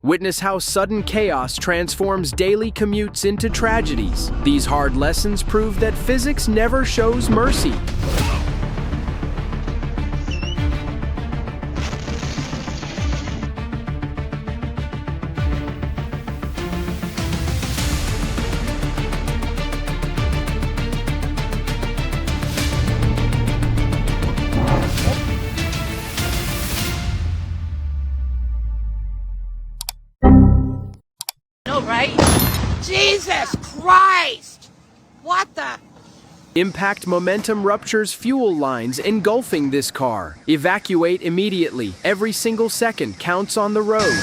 Witness how sudden chaos transforms daily commutes into tragedies. These hard lessons prove that physics never shows mercy. Right? Jesus Christ! What the? Impact momentum ruptures fuel lines engulfing this car. Evacuate immediately. Every single second counts on the road.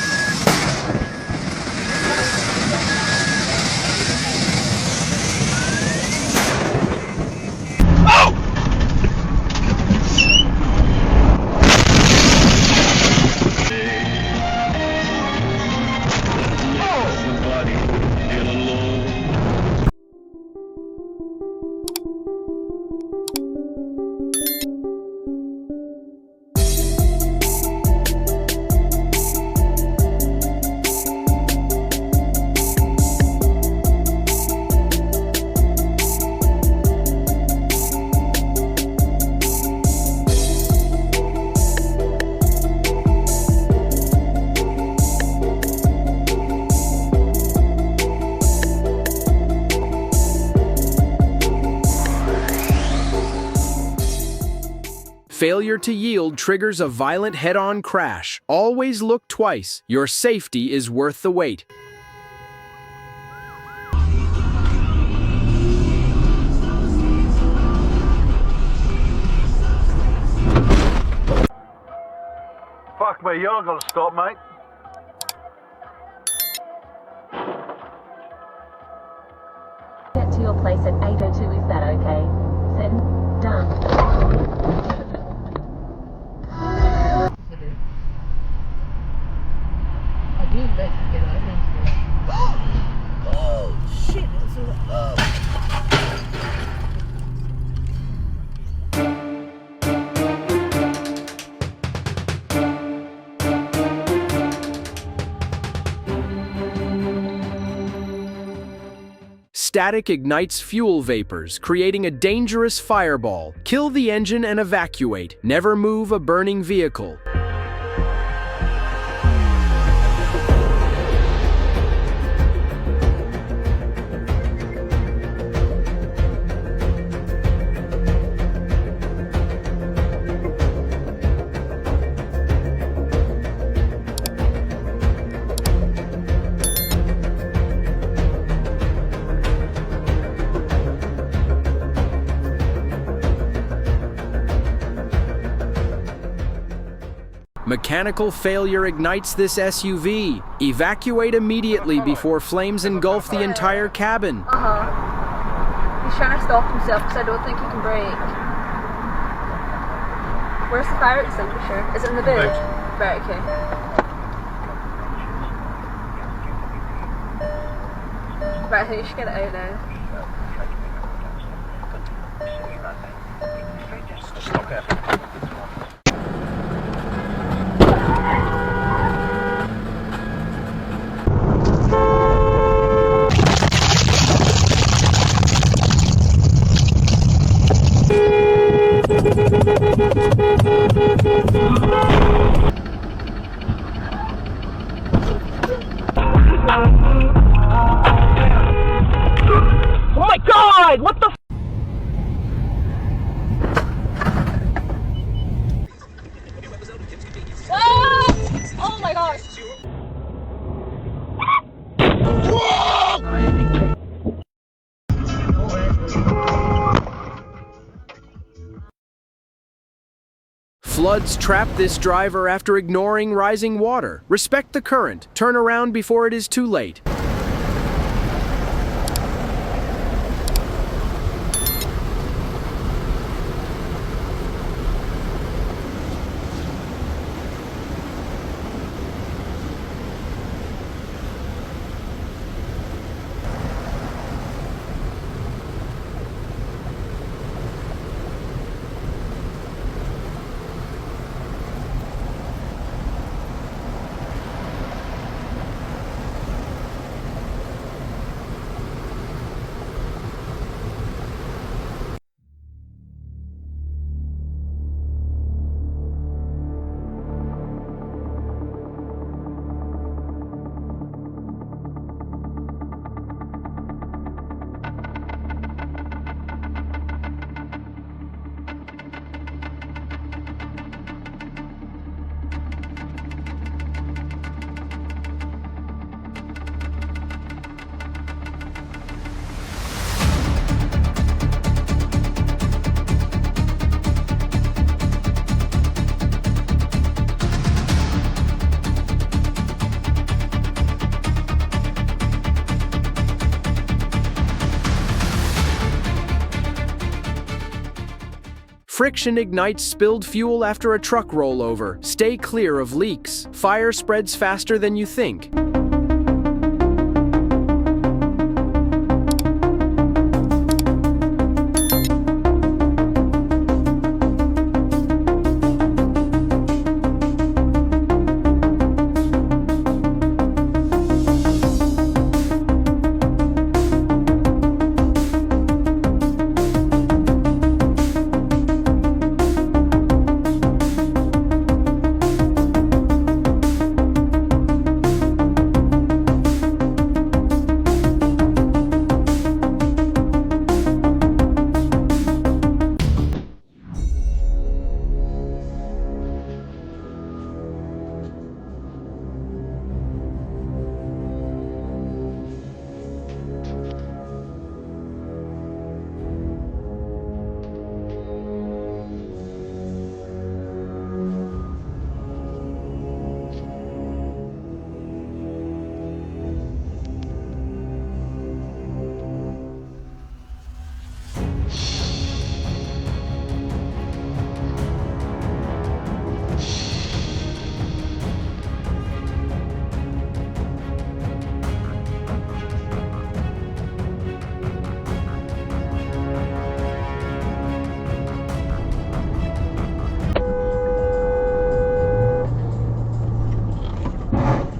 Failure to yield triggers a violent head-on crash. Always look twice. Your safety is worth the wait. Fuck me, you're gonna stop, mate. Get to your place at 8:02, is that okay? Then, done. Oh shit! Static ignites fuel vapors, creating a dangerous fireball. Kill the engine and evacuate. Never move a burning vehicle. Mechanical failure ignites this SUV. Evacuate immediately before flames engulf the entire cabin. He's trying to stop himself because I don't think he can brake. Where's the fire extinguisher? Is it in the boot? Right, okay. Right, I think you should get it out now. Stop it. Oh my god! What the? Oh my gosh! Floods trap this driver after ignoring rising water. Respect the current. Turn around before it is too late. Friction ignites spilled fuel after a truck rollover. Stay clear of leaks. Fire spreads faster than you think.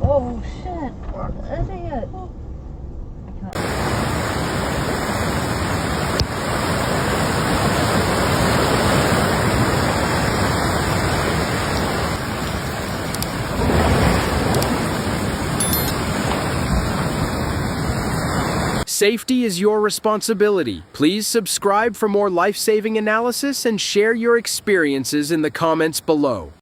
Oh shit. Is it? Safety is your responsibility. Please subscribe for more life-saving analysis and share your experiences in the comments below.